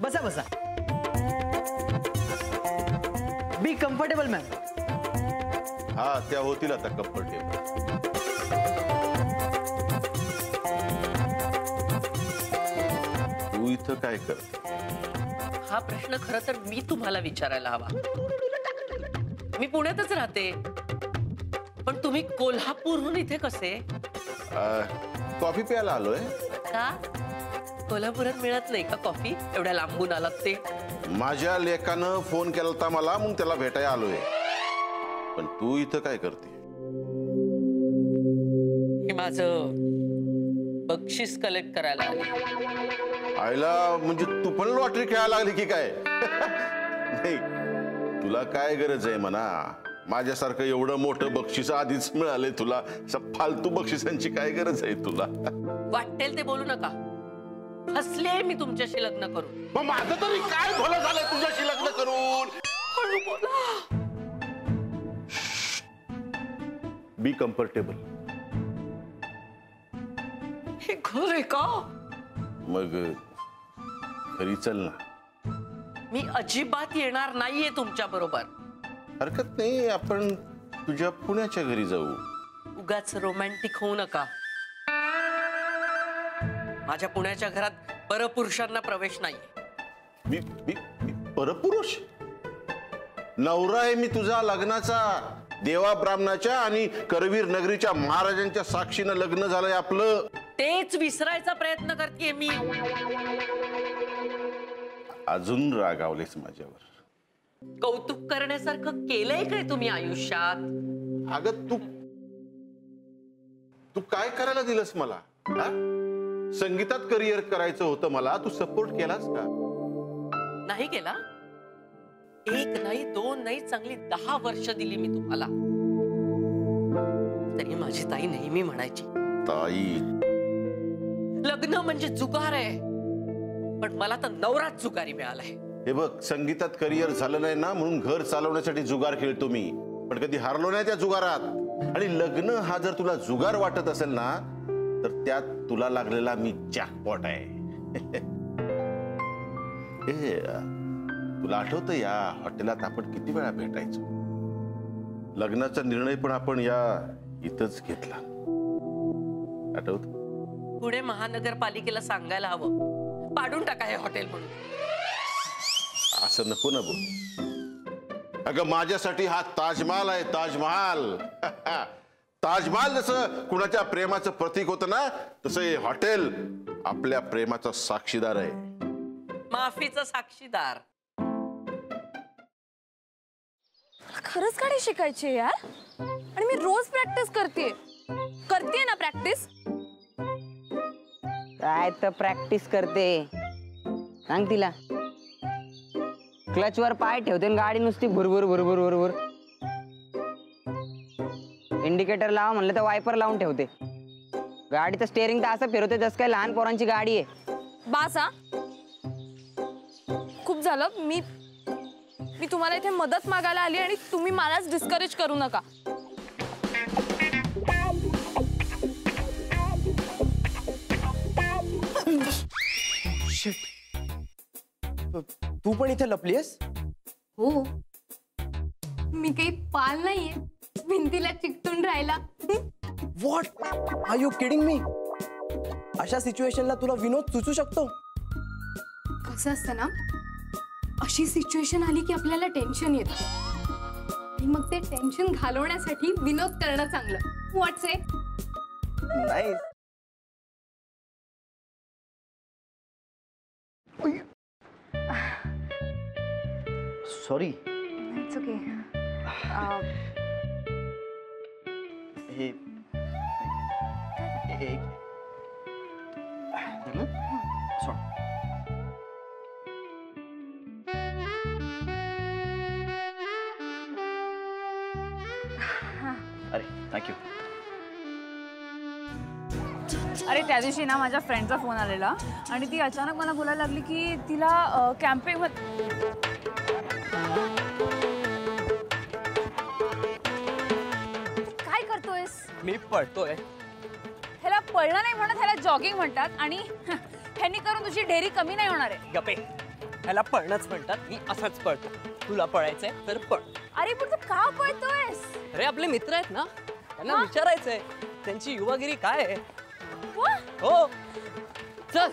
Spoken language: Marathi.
बसा बसा. Be comfortable ma'am. हा त्या होतील आता कम्फर्टेबल. तू इथं काय करते? हा प्रश्न खरं तर मी तुम्हाला विचारायला हवा. मी पुण्यातच राहते, पण तुम्ही कोल्हापूरहून इथे कसे? कॉफी प्यायला आलोय. का कोल्हापुरात मिळत नाही का कॉफी? एवढ्या लांबून आलात ते? माझ्या लेकानं फोन केला होता मला, म्हणून त्याला भेटायला आलोय. पण तू इथं काय करते? हे माझं बक्षीस कलेक्ट करायला आले. आईला म्हणजे तू पण लॉटरी खेळायला लागली की काय? नाही, तुला काय गरज आहे म्हणा. माझ्यासारखं एवढं मोठं बक्षीस आधीच मिळाले तुला. फालतू बक्षिसांची काय गरज आहे तुला? वाटेल ते बोलू नका. हसले मी तुमच्याशी लग्न करून. मग माझं तरी काय भलं झालंय तुझ्याशी लग्न करून? हळू बोला. Be comfortable. हे घर आहे का? मग घरी चल ना. मी अजिबात येणार नाहीये तुमच्या बरोबर. हरकत नाही, आपण तुझ्या पुण्याच्या घरी जाऊ. उगाच रोमॅन्टिक होऊ नका. माझ्या पुण्याच्या घरात परपुरुषांना प्रवेश नाही. मी मी मी परपुरुष? नवरा आहे मी तुझा लग्नाचा. देवा ब्राह्मणाच्या आणि करवीर नगरीच्या महाराजांच्या साक्षीनं लग्न झालंय आपलं. तेच विसरायचा प्रयत्न करतेय मी. अजून रागावलेस माझ्यावर. कौतुक करण्यासारखं केलंय काय तुम्ही आयुष्यात? अगं तू काय करायला दिलंस मला? संगीतात करिअर करायचं होतं मला, तू सपोर्ट केलास का? नाही केला. एक नाही, दोन नाही, चांगली 10 वर्ष दिली मी तुम्हाला. तरी माझी ताई नेहमी म्हणायची, ताई लग्न म्हणजे जुगार आहे. पण मला तर नवराच जुगारी मिळालाय. हे बघ, संगीतात करिअर झालं नाही ना म्हणून घर चालवण्यासाठी जुगार खेळतो मी, पण कधी हारलो नाही त्या जुगारात. आणि लग्न हा जर तुला जुगार वाटत असेल ना, तर त्यात तुला लागलेला मी जॅकपॉट आहे. तुला आठवतं या हॉटेलात आपण किती वेळा भेटायचो? लग्नाचा निर्णय पण आपण या इथंच घेतला, आठवत? पुणे महानगरपालिकेला सांगायला हवं, पाडून टाका हे हॉटेल म्हणून. असं नको ना बोल. अगं माझ्यासाठी हा ताजमहाल आहे, ताजमहाल. ताजमहाल जसं कुणाच्या प्रेमाचं प्रतीक होतं ना, तसं हे हॉटेल आपल्या प्रेमाचा साक्षीदार आहे. माफीचा साक्षीदार. खरंच गाडी शिकायची यार. आणि मी रोज प्रॅक्टिस करते ना. प्रॅक्टिस काय तर प्रॅक्टिस करते. सांग तिला. क्लचवर पाय ठेवते गाडी नुसती भुरभुर भुरभुर भुरभुर. इंडिकेटर लावा म्हणलं तर वायपर लावून ठेवते. गाडीचं स्टेअरिंग तर असं फिरवते जसं काय लहान पोरांची गाडी आहे. बासा खूप झालं. मी तुम्हाला इथे मदत मागायला आली आणि तुम्ही मलाच डिस्करेज करू नका. तू पण इथे लपलीस? हो, मी काही पाल नाहीये भिंतीला चिकटून राहिला. What are you kidding me? अशा सिच्युएशनला तुला विनोद सुचू शकतो? कसं असतं ना, अशी सिच्युएशन आली की आपल्याला टेन्शन येतं आणि मग ते टेन्शन घालवण्यासाठी विनोद करणं चांगलं. व्हॉट्स से? नाही. सॉरी. It's okay. हे अरे थँक्यू. अरे त्या दिवशी ना माझ्या फ्रेंडचा फोन आलेला आणि ती अचानक मला बोलायला लागली की तिला कॅम्पिंग काय करतोयस? मी पळतोय. ह्याला पळणं नाही म्हणत, ह्याला जॉगिंग म्हणतात. आणि ह्यांनी करून तुझी ढेरी कमी नाही होणार आहे. गप्पे. ह्याला पळणंच म्हणतात. मी असंच पळतो. तुला पळायचंय तर पळ. अरे पण तू का पळतोयस? अरे आपले मित्र आहेत ना, त्यांना विचारायचंय त्यांची युवागिरी काय आहे. वा, हो चल.